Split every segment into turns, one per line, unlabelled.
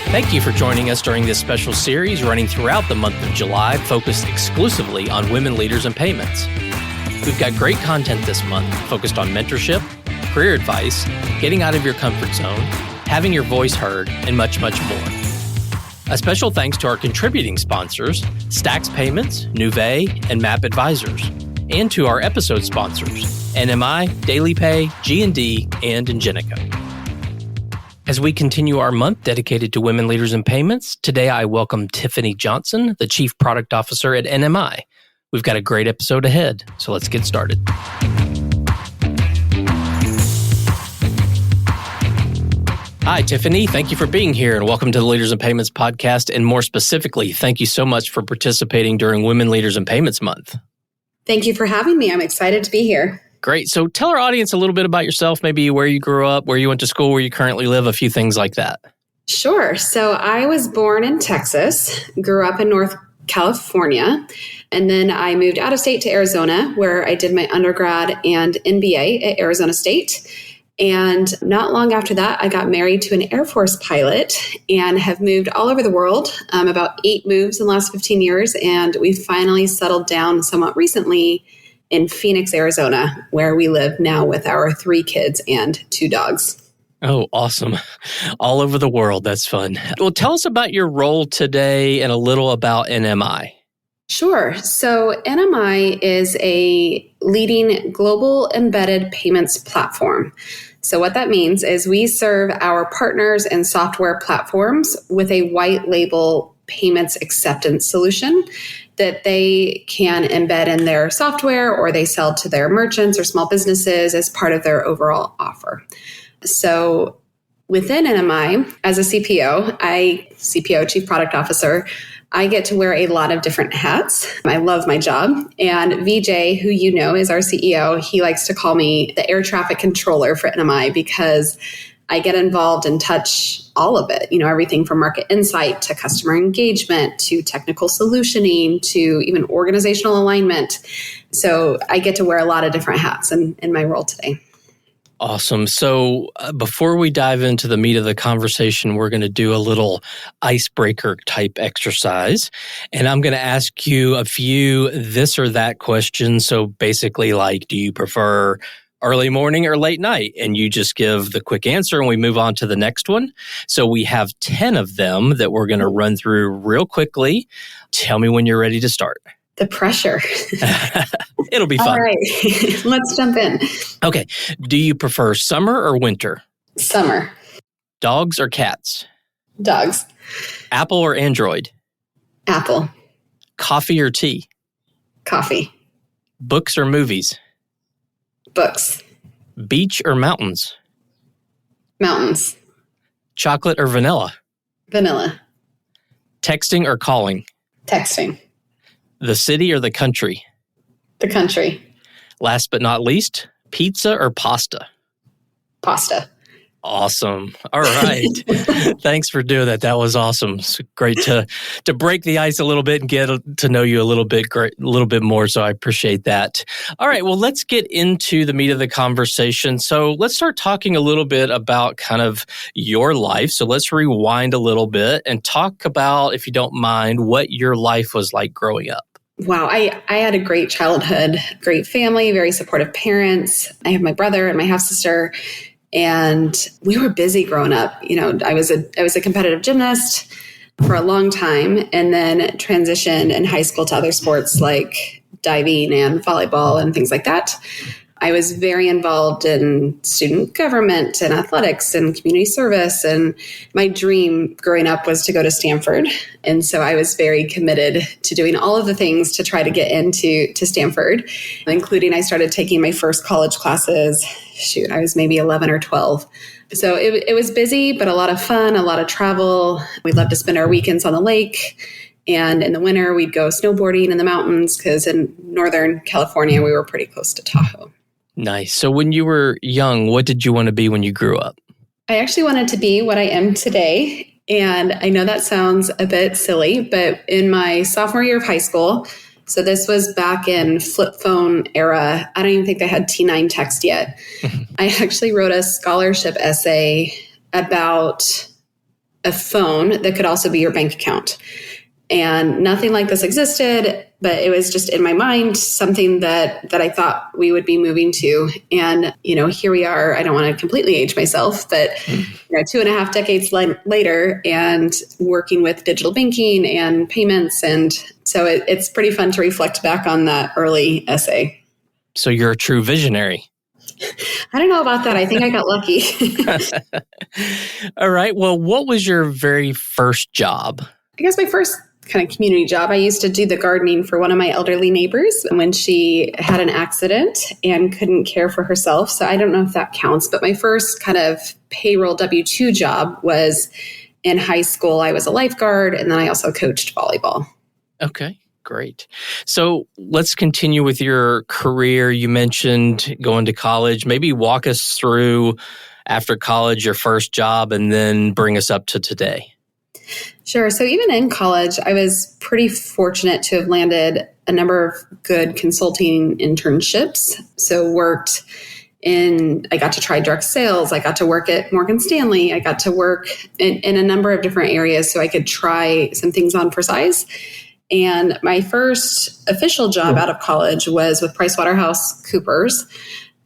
Thank you for joining us during this special series running throughout the month of July, focused exclusively on women leaders and payments. We've got great content this month focused on mentorship, career advice, getting out of your comfort zone, having your voice heard, and much, much more. A special thanks to our contributing sponsors, Stax Payments, Nuvei, and MAP Advisors, and to our episode sponsors, NMI, Daily Pay, G&D, and Ingenico. As we continue our month dedicated to women leaders in payments, today I welcome Tiffany Johnson, the Chief Product Officer at NMI. We've got a great episode ahead, so let's get started. Hi, Tiffany. Thank you for being here and welcome to the Leaders in Payments podcast. And more specifically, thank you so much for participating during Women Leaders in Payments Month.
Thank you for having me. I'm excited to be here.
Great. So tell our audience a little bit about yourself, maybe where you grew up, where you went to school, where you currently live, a few things like that.
Sure. So I was born in Texas, grew up in North California, and then I moved out of state to Arizona, where I did my undergrad and MBA at Arizona State. And not long after that, I got married to an Air Force pilot and have moved all over the world, about 8 moves in the last 15 years. And we finally settled down somewhat recently in Phoenix, Arizona, where we live now with our 3 kids and 2 dogs.
Oh, awesome. All over the world. That's fun. Well, tell us about your role today and a little about NMI.
Sure. So NMI is a leading global embedded payments platform. So what that means is we serve our partners and software platforms with a white label payments acceptance solution that they can embed in their software or they sell to their merchants or small businesses as part of their overall offer. So within NMI, as a CPO, Chief Product Officer, I get to wear a lot of different hats. I love my job. And VJ, who you know is our CEO, he likes to call me the air traffic controller for NMI because I get involved and touch all of it, everything from market insight to customer engagement to technical solutioning to even organizational alignment. So I get to wear a lot of different hats in my role today.
Awesome. So before we dive into the meat of the conversation, we're going to do a little icebreaker type exercise. And I'm going to ask you a few this or that questions. So basically do you prefer early morning or late night? And you just give the quick answer and we move on to the next one. So we have 10 of them that we're going to run through real quickly. Tell me when you're ready to start.
The pressure.
It'll be fun.
All right, let's jump in.
Okay. Do you prefer summer or winter?
Summer.
Dogs or cats?
Dogs.
Apple or Android?
Apple.
Coffee or tea?
Coffee.
Books or movies?
Books.
Beach or mountains?
Mountains.
Chocolate or vanilla?
Vanilla.
Texting or calling?
Texting.
The city or the country?
The country.
Last but not least, pizza or pasta?
Pasta.
Awesome. All right. Thanks for doing that. That was awesome. It's great to break the ice a little bit and get to know you a little bit more. So I appreciate that. All right. Well, let's get into the meat of the conversation. So let's start talking a little bit about kind of your life. So let's rewind a little bit and talk about, if you don't mind, what your life was like growing up.
Wow. I had a great childhood, great family, very supportive parents. I have my brother and my half sister. And we were busy growing up. I was a competitive gymnast for a long time and then transitioned in high school to other sports like diving and volleyball and things like that. I was very involved in student government and athletics and community service. And my dream growing up was to go to Stanford. And so I was very committed to doing all of the things to try to get into Stanford, including I started taking my first college classes. I was maybe 11 or 12. So it was busy, but a lot of fun, a lot of travel. We'd love to spend our weekends on the lake. And in the winter, we'd go snowboarding in the mountains because in Northern California, we were pretty close to Tahoe.
Nice. So when you were young, what did you want to be when you grew up?
I actually wanted to be what I am today. And I know that sounds a bit silly, but in my sophomore year of high school, so this was back in flip phone era, I don't even think they had T9 text yet. I actually wrote a scholarship essay about a phone that could also be your bank account. And nothing like this existed, but it was just in my mind, something that I thought we would be moving to. And, here we are. I don't want to completely age myself, but 2.5 decades later and working with digital banking and payments. And so it's pretty fun to reflect back on that early essay.
So you're a true visionary.
I don't know about that. I think I got lucky.
All right. Well, what was your very first job?
I guess my first kind of community job, I used to do the gardening for one of my elderly neighbors when she had an accident and couldn't care for herself. So I don't know if that counts, but my first kind of payroll W-2 job was in high school. I was a lifeguard, and then I also coached volleyball.
Okay, great. So let's continue with your career. You mentioned going to college. Maybe walk us through after college, your first job, and then bring us up to today.
Sure. So even in college, I was pretty fortunate to have landed a number of good consulting internships. So I got to try direct sales. I got to work at Morgan Stanley. I got to work in a number of different areas so I could try some things on for size. And my first official job out of college was with PricewaterhouseCoopers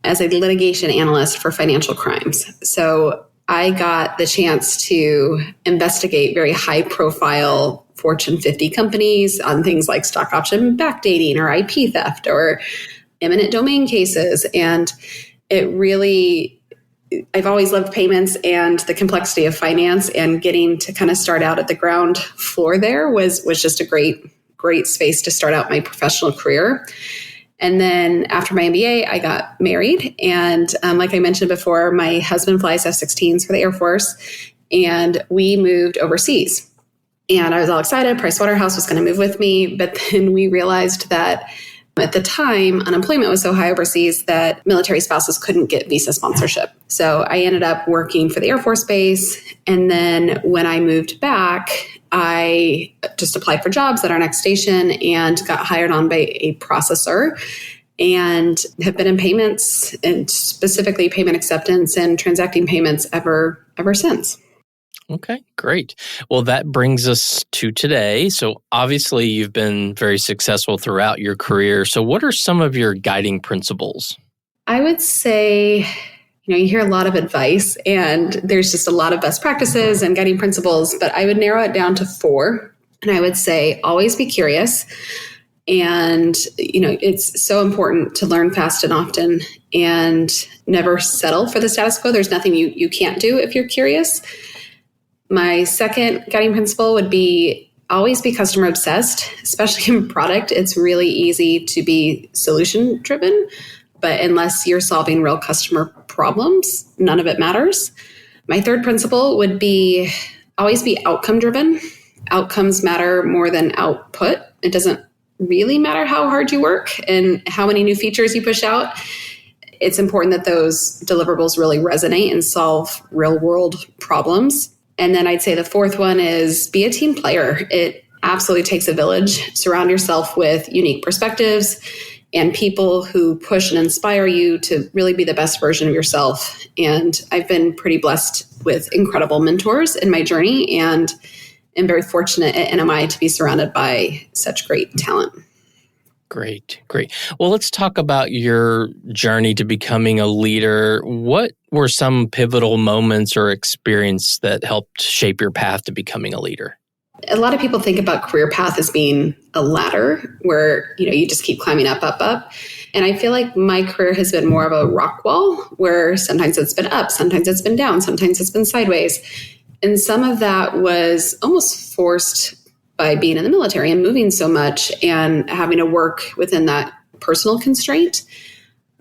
as a litigation analyst for financial crimes. So I got the chance to investigate very high-profile Fortune 50 companies on things like stock option backdating or IP theft or eminent domain cases. And I've always loved payments and the complexity of finance, and getting to kind of start out at the ground floor there was just a great space to start out my professional career. And then after my MBA, I got married. And like I mentioned before, my husband flies F-16s for the Air Force, and we moved overseas. And I was all excited. Pricewaterhouse was going to move with me. But then we realized that at the time, unemployment was so high overseas that military spouses couldn't get visa sponsorship. So I ended up working for the Air Force Base. And then when I moved back, I just applied for jobs at our next station and got hired on by a processor, and have been in payments, and specifically payment acceptance and transacting payments ever since.
Okay, great. Well, that brings us to today. So obviously you've been very successful throughout your career. So what are some of your guiding principles?
I would say, you hear a lot of advice, and there's just a lot of best practices and guiding principles, but I would narrow it down to 4. And I would say, always be curious. And, it's so important to learn fast and often, and never settle for the status quo. There's nothing you can't do if you're curious. My second guiding principle would be always be customer obsessed, especially in product. It's really easy to be solution driven, but unless you're solving real customer problems, none of it matters. My third principle would be always be outcome driven. Outcomes matter more than output. It doesn't really matter how hard you work and how many new features you push out. It's important that those deliverables really resonate and solve real world problems. And then I'd say the fourth one is be a team player. It absolutely takes a village. Surround yourself with unique perspectives and people who push and inspire you to really be the best version of yourself. And I've been pretty blessed with incredible mentors in my journey, and am very fortunate at NMI to be surrounded by such great talent.
Great. Well, let's talk about your journey to becoming a leader. What were some pivotal moments or experience that helped shape your path to becoming a leader?
A lot of people think about career path as being a ladder where, you just keep climbing up. And I feel like my career has been more of a rock wall where sometimes it's been up, sometimes it's been down, sometimes it's been sideways. And some of that was almost forced by being in the military and moving so much and having to work within that personal constraint.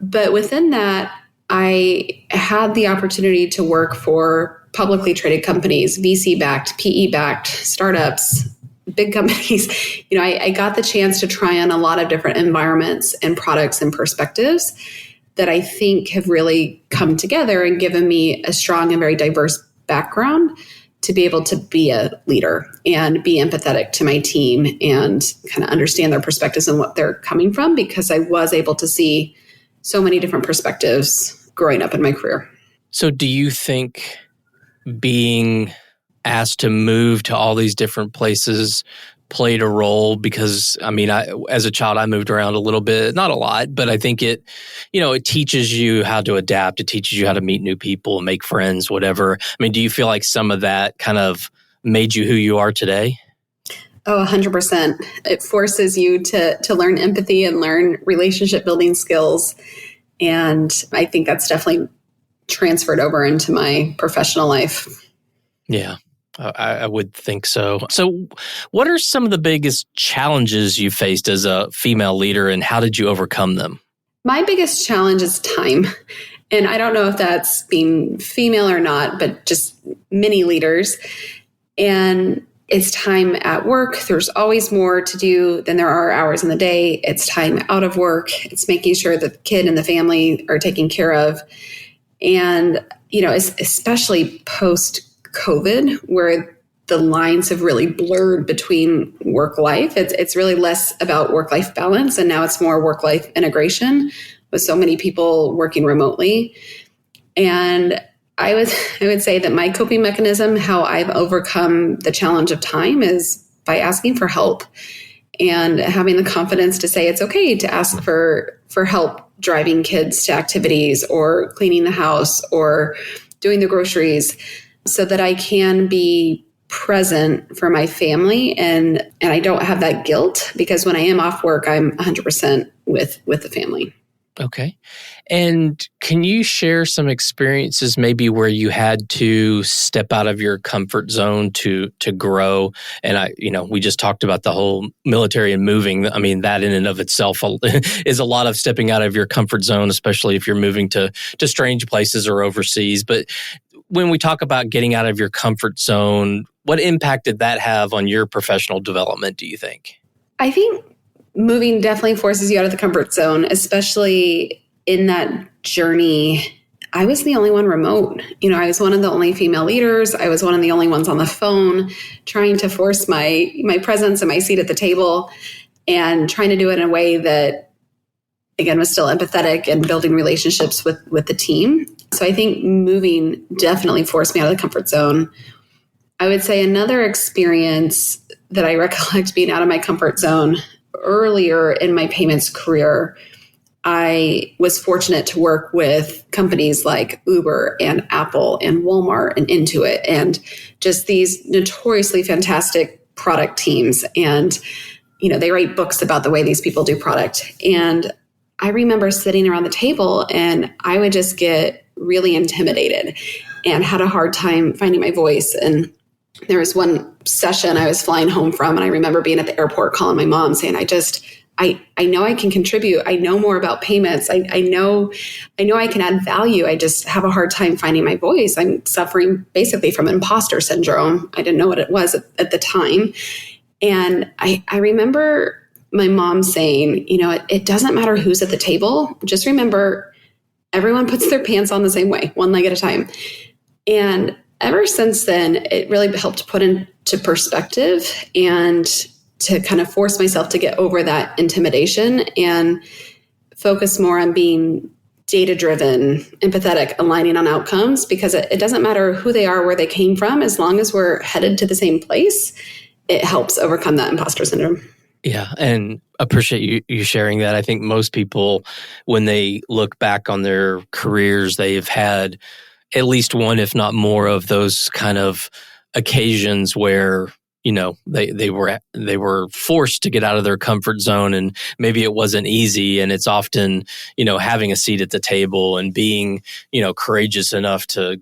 But within that, I had the opportunity to work for publicly traded companies, VC-backed, PE-backed, startups, big companies. I got the chance to try on a lot of different environments and products and perspectives that I think have really come together and given me a strong and very diverse background to be able to be a leader and be empathetic to my team and kind of understand their perspectives and what they're coming from, because I was able to see so many different perspectives growing up in my career.
So do you think being asked to move to all these different places played a role? Because as a child, I moved around a little bit, not a lot, but I think it teaches you how to adapt. It teaches you how to meet new people, make friends, whatever. Do you feel like some of that kind of made you who you are today?
Oh, 100%. It forces you to learn empathy and learn relationship building skills. And I think that's definitely transferred over into my professional life.
Yeah. I would think so. So what are some of the biggest challenges you faced as a female leader, and how did you overcome them?
My biggest challenge is time. And I don't know if that's being female or not, but just many leaders. And it's time at work. There's always more to do than there are hours in the day. It's time out of work. It's making sure that the kid and the family are taken care of. And, especially post-COVID, where the lines have really blurred between work-life. It's really less about work-life balance, and now it's more work-life integration with so many people working remotely. And I would say that my coping mechanism, how I've overcome the challenge of time, is by asking for help and having the confidence to say it's okay to ask for help driving kids to activities or cleaning the house or doing the groceries, so that I can be present for my family and I don't have that guilt, because when I am off work, I'm 100% with the family.
Okay. And can you share some experiences maybe where you had to step out of your comfort zone to grow? And we just talked about the whole military and moving. That in and of itself is a lot of stepping out of your comfort zone, especially if you're moving to strange places or overseas. But when we talk about getting out of your comfort zone, what impact did that have on your professional development, do you think?
I think moving definitely forces you out of the comfort zone, especially in that journey. I was the only one remote. I was one of the only female leaders. I was one of the only ones on the phone, trying to force my presence and my seat at the table, and trying to do it in a way that, again, was still empathetic and building relationships with the team. So I think moving definitely forced me out of the comfort zone. I would say another experience that I recollect being out of my comfort zone earlier in my payments career, I was fortunate to work with companies like Uber and Apple and Walmart and Intuit, and just these notoriously fantastic product teams. And, they write books about the way these people do product. And I remember sitting around the table and I would just get really intimidated and had a hard time finding my voice. And there was one session I was flying home from, and I remember being at the airport calling my mom saying, I know I can contribute. I know more about payments. I know I can add value. I just have a hard time finding my voice. I'm suffering basically from imposter syndrome. I didn't know what it was at the time. And I remember my mom saying, it doesn't matter who's at the table. Just remember, everyone puts their pants on the same way, one leg at a time. And ever since then, it really helped put into perspective and to kind of force myself to get over that intimidation and focus more on being data-driven, empathetic, aligning on outcomes, because it doesn't matter who they are, where they came from, as long as we're headed to the same place, it helps overcome that imposter syndrome.
Yeah, and appreciate you sharing that. I think most people, when they look back on their careers, they've had at least one, if not more, of those kind of occasions where they were forced to get out of their comfort zone, and maybe it wasn't easy. And it's often having a seat at the table and being courageous enough to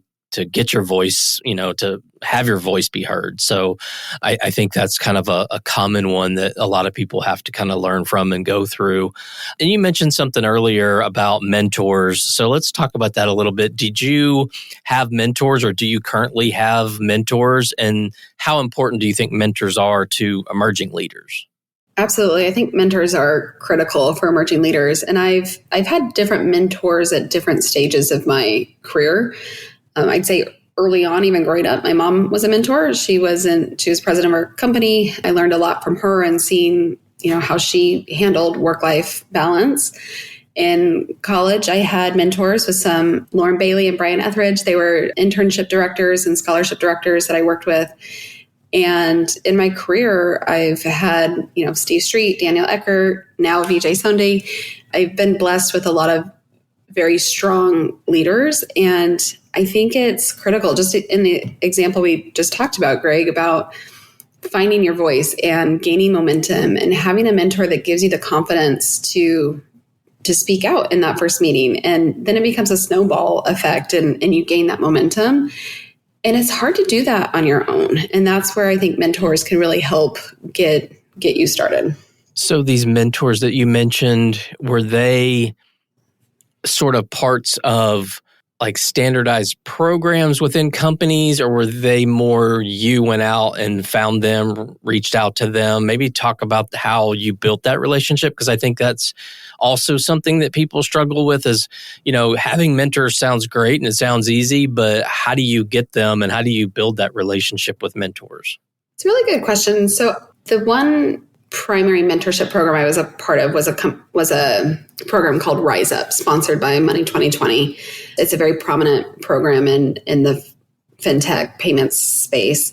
get your voice, to have your voice be heard. So I think that's kind of a common one that a lot of people have to kind of learn from and go through. And you mentioned something earlier about mentors. So let's talk about that a little bit. Did you have mentors, or do you currently have mentors? And how important do you think mentors are to emerging leaders?
Absolutely. I think mentors are critical for emerging leaders. And I've had different mentors at different stages of my career. I'd say early on, even growing up, my mom was a mentor. She was president of our company. I learned a lot from her and seeing, how she handled work-life balance. In college, I had mentors with some Lauren Bailey and Brian Etheridge. They were internship directors and scholarship directors that I worked with. And in my career, I've had, Steve Street, Daniel Eckert, now Vijay Sunday. I've been blessed with a lot of very strong leaders. And I think it's critical, just in the example we just talked about, Greg, about finding your voice and gaining momentum and having a mentor that gives you the confidence to speak out in that first meeting. And then it becomes a snowball effect and you gain that momentum. And it's hard to do that on your own. And that's where I think mentors can really help get you started.
So these mentors that you mentioned, were they sort of parts of like standardized programs within companies, or were they more you went out and found them, reached out to them? Maybe talk about how you built that relationship, because I think that's also something that people struggle with is, having mentors sounds great and it sounds easy, but how do you get them and how do you build that relationship with mentors?
It's a really good question. So the one primary mentorship program I was a part of was a program called Rise Up, sponsored by Money 2020. It's a very prominent program in the fintech payments space.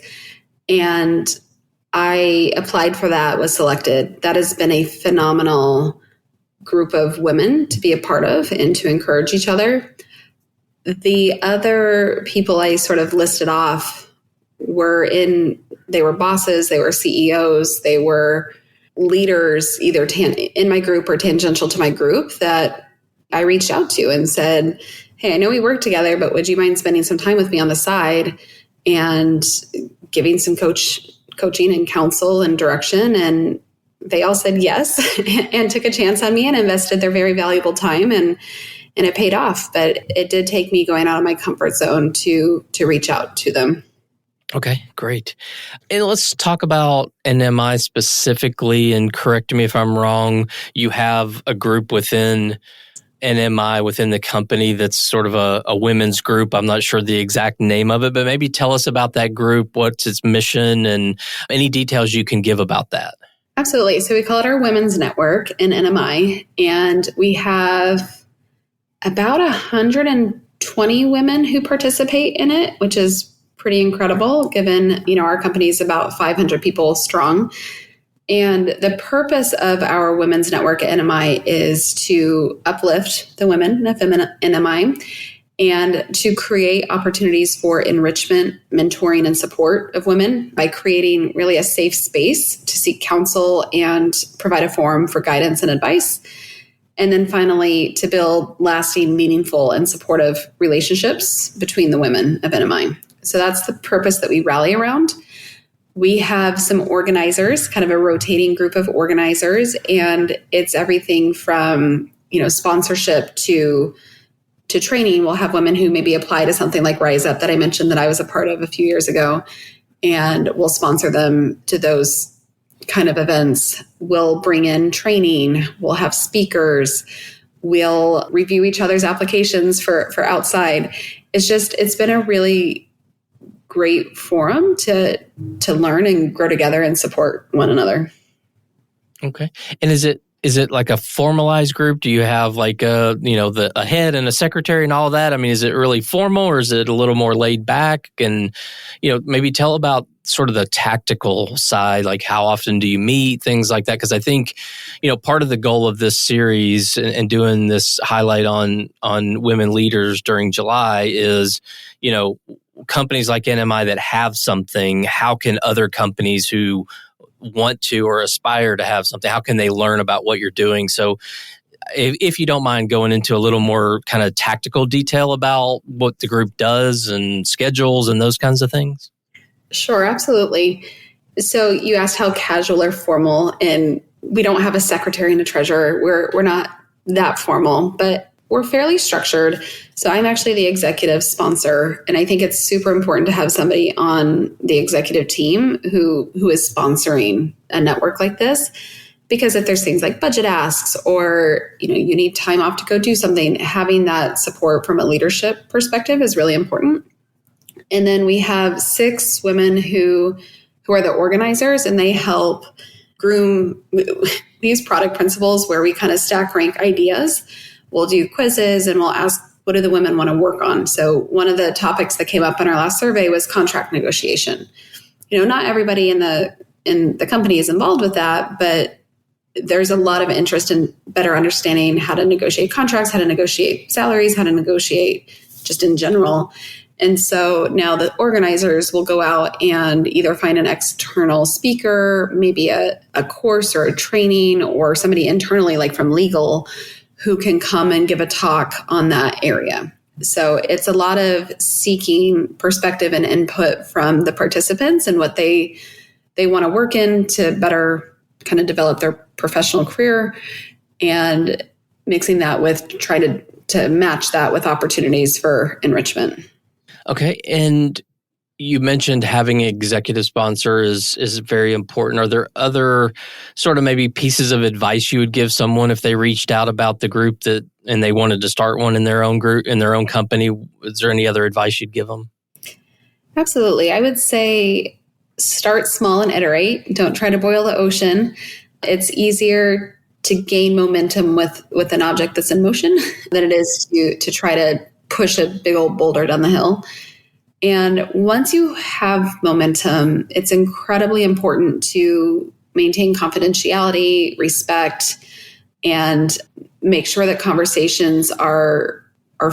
And I applied for that, was selected. That has been a phenomenal group of women to be a part of and to encourage each other. The other people I sort of listed off they were bosses, they were CEOs, they were leaders either in my group or tangential to my group that I reached out to and said, hey, I know we work together, but would you mind spending some time with me on the side and giving some coaching and counsel and direction? And they all said yes and took a chance on me and invested their very valuable time, and it paid off. But it did take me going out of my comfort zone to reach out to them.
Okay, great. And let's talk about NMI specifically, and correct me if I'm wrong. You have a group within NMI, within the company, that's sort of a women's group. I'm not sure the exact name of it, but maybe tell us about that group, what's its mission, and any details you can give about that.
Absolutely. So we call it our Women's Network in NMI, and we have about 120 women who participate in it, which is pretty incredible given, our company is about 500 people strong. And the purpose of our Women's Network at NMI is to uplift the women of NMI and to create opportunities for enrichment, mentoring, and support of women by creating really a safe space to seek counsel and provide a forum for guidance and advice. And then finally, to build lasting, meaningful, and supportive relationships between the women of NMI. So that's the purpose that we rally around. We have some organizers, kind of a rotating group of organizers, and it's everything from, sponsorship to training. We'll have women who maybe apply to something like Rise Up that I mentioned that I was a part of a few years ago, and we'll sponsor them to those kind of events. We'll bring in training. We'll have speakers. We'll review each other's applications for outside. It's been a really great forum to learn and grow together and support one another.
Okay. And is it like a formalized group? Do you have like a head and a secretary and all that? I mean, is it really formal, or is it a little more laid back? And, maybe tell about sort of the tactical side, like how often do you meet, things like that? Because I think, part of the goal of this series and doing this highlight on women leaders during July is, companies like NMI that have something, how can other companies who want to or aspire to have something, how can they learn about what you're doing? So if you don't mind going into a little more kind of tactical detail about what the group does and schedules and those kinds of things.
Sure, absolutely. So you asked how casual or formal, and we don't have a secretary and a treasurer. We're not that formal, but we're fairly structured. So I'm actually the executive sponsor, and I think it's super important to have somebody on the executive team who is sponsoring a network like this. Because if there's things like budget asks or, you need time off to go do something, having that support from a leadership perspective is really important. And then we have 6 women who are the organizers, and they help groom, we use product principles where we kind of stack rank ideas. We'll do quizzes and we'll ask, what do the women want to work on? So one of the topics that came up in our last survey was contract negotiation. Not everybody in the company is involved with that, but there's a lot of interest in better understanding how to negotiate contracts, how to negotiate salaries, how to negotiate just in general. And so now the organizers will go out and either find an external speaker, maybe a course or a training, or somebody internally, like from legal, who can come and give a talk on that area. So it's a lot of seeking perspective and input from the participants and what they want to work in to better kind of develop their professional career, and mixing that with try to match that with opportunities for enrichment.
Okay. And you mentioned having an executive sponsor is very important. Are there other sort of maybe pieces of advice you would give someone if they reached out about the group and they wanted to start one in their own group, in their own company? Is there any other advice you'd give them?
Absolutely. I would say start small and iterate. Don't try to boil the ocean. It's easier to gain momentum with an object that's in motion than it is to try to push a big old boulder down the hill. And once you have momentum, it's incredibly important to maintain confidentiality, respect, and make sure that conversations are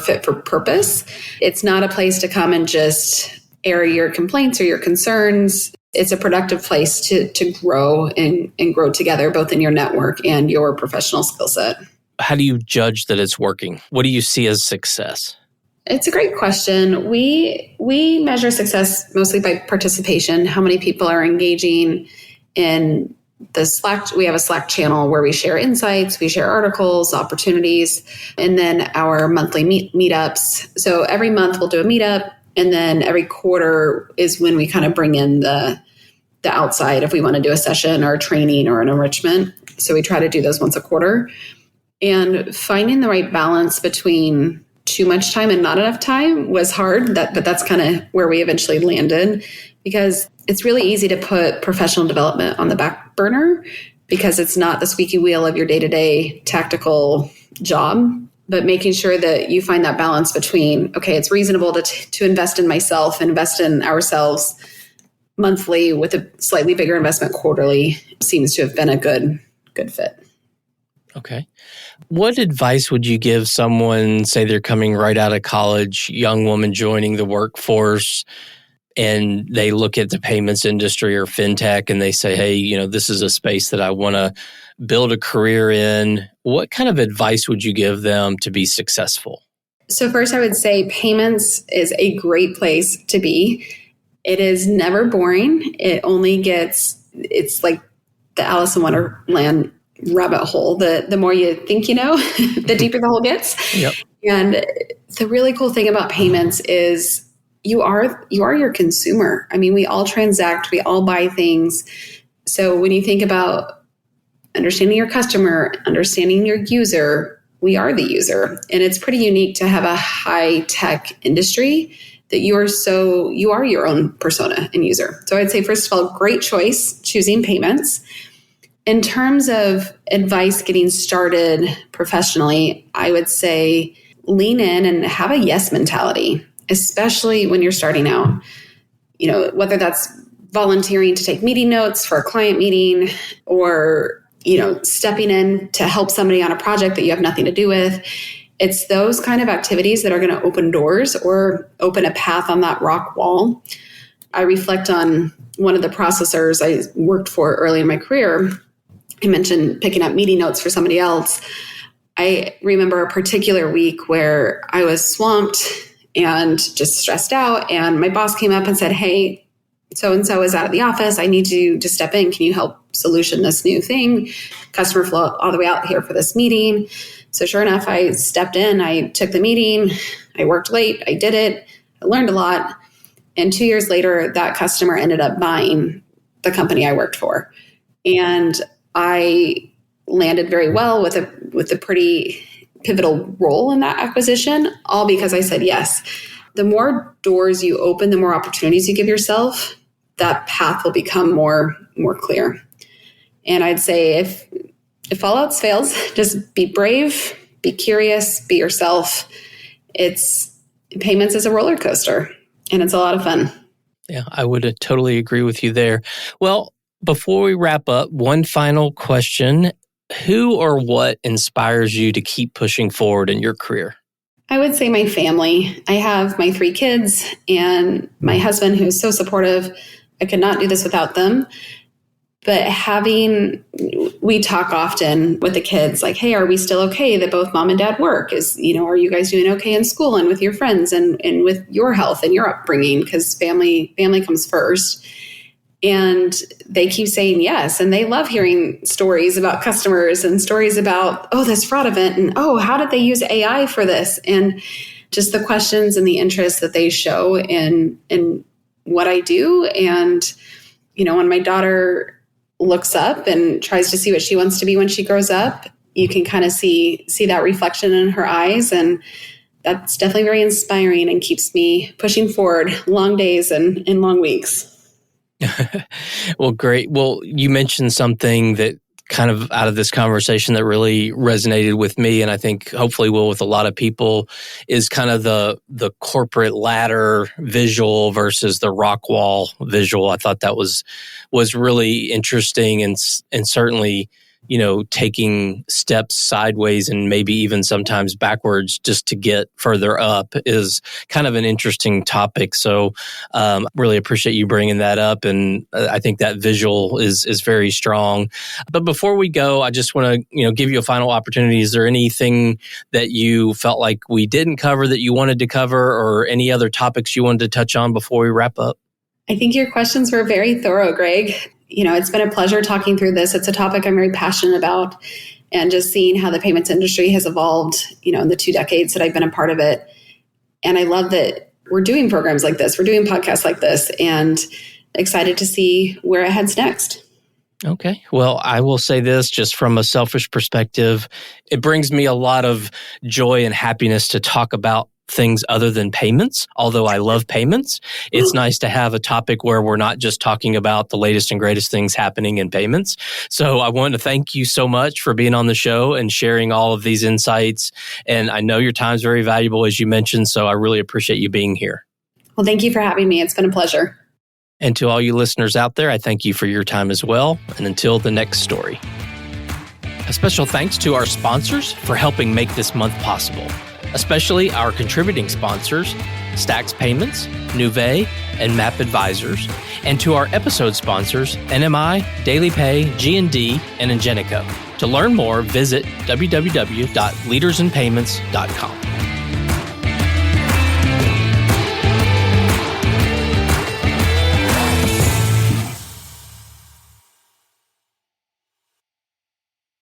fit for purpose. It's not a place to come and just air your complaints or your concerns. It's a productive place to grow and grow together, both in your network and your professional skill set.
How do you judge that it's working? What do you see as success?
It's a great question. We measure success mostly by participation, how many people are engaging in the Slack. We have a Slack channel where we share insights, we share articles, opportunities, and then our monthly meetups. So every month we'll do a meetup, and then every quarter is when we kind of bring in the outside if we want to do a session or a training or an enrichment. So we try to do those once a quarter. And finding the right balance between too much time and not enough time was hard, but that's kind of where we eventually landed, because it's really easy to put professional development on the back burner because it's not the squeaky wheel of your day-to-day tactical job, but making sure that you find that balance between, okay, it's reasonable to invest in myself, invest in ourselves monthly with a slightly bigger investment quarterly seems to have been a good fit.
Okay. What advice would you give someone, say they're coming right out of college, young woman joining the workforce, and they look at the payments industry or fintech and they say, hey, this is a space that I want to build a career in. What kind of advice would you give them to be successful?
So first, I would say payments is a great place to be. It is never boring. It's like the Alice in Wonderland rabbit hole. The more you think you know, the deeper the hole gets.
Yep.
And the really cool thing about payments is you are your consumer. I mean, we all transact, we all buy things. So when you think about understanding your customer, understanding your user, we are the user. And it's pretty unique to have a high tech industry that you are your own persona and user. So I'd say, first of all, great choice choosing payments. In terms of advice getting started professionally, I would say lean in and have a yes mentality, especially when you're starting out. Whether that's volunteering to take meeting notes for a client meeting or, stepping in to help somebody on a project that you have nothing to do with. It's those kind of activities that are going to open doors or open a path on that rock wall. I reflect on one of the processors I worked for early in my career. I mentioned picking up meeting notes for somebody else. I remember a particular week where I was swamped and just stressed out. And my boss came up and said, hey, so-and-so is out of the office. I need you to step in. Can you help solution this new thing? Customer flow all the way out here for this meeting. So sure enough, I stepped in. I took the meeting. I worked late. I did it. I learned a lot. And 2 years later, that customer ended up buying the company I worked for. And I landed very well with a pretty pivotal role in that acquisition, all because I said yes. The more doors you open, the more opportunities you give yourself, that path will become more clear. And I'd say if all else fails, just be brave, be curious, be yourself. Payments is a roller coaster, and it's a lot of fun.
Yeah, I would totally agree with you there. Well, before we wrap up, one final question. Who or what inspires you to keep pushing forward in your career?
I would say my family. I have my 3 kids and my husband, who's so supportive. I could not do this without them. But we talk often with the kids, like, hey, are we still okay that both mom and dad work? Are you guys doing okay in school and with your friends and with your health and your upbringing? Because family comes first. And they keep saying yes. And they love hearing stories about customers and stories about, this fraud event. And, how did they use AI for this? And just the questions and the interest that they show in what I do. And, when my daughter looks up and tries to see what she wants to be when she grows up, you can kind of see that reflection in her eyes. And that's definitely very inspiring and keeps me pushing forward long days and long weeks.
Well, great. Well, you mentioned something that kind of out of this conversation that really resonated with me, and I think hopefully will with a lot of people, is kind of the corporate ladder visual versus the rock wall visual. I thought that was really interesting and certainly, taking steps sideways and maybe even sometimes backwards just to get further up is kind of an interesting topic. So really appreciate you bringing that up. And I think that visual is very strong. But before we go, I just want to, give you a final opportunity. Is there anything that you felt like we didn't cover that you wanted to cover, or any other topics you wanted to touch on before we wrap up?
I think your questions were very thorough, Greg. It's been a pleasure talking through this. It's a topic I'm very passionate about, and just seeing how the payments industry has evolved, in the 2 decades that I've been a part of it. And I love that we're doing programs like this. We're doing podcasts like this, and excited to see where it heads next.
Okay. Well, I will say this just from a selfish perspective. It brings me a lot of joy and happiness to talk about things other than payments. Although I love payments, it's nice to have a topic where we're not just talking about the latest and greatest things happening in payments. So I want to thank you so much for being on the show and sharing all of these insights. And I know your time is very valuable, as you mentioned, so I really appreciate you being here.
Well, thank you for having me. It's been a pleasure.
And to all you listeners out there, I thank you for your time as well. And until the next story. A special thanks to our sponsors for helping make this month possible, especially our contributing sponsors, Stacks Payments, Nuvei, and Map Advisors, and to our episode sponsors, NMI, Daily Pay, G&D, and Ingenico. To learn more, visit www.leadersinpayments.com.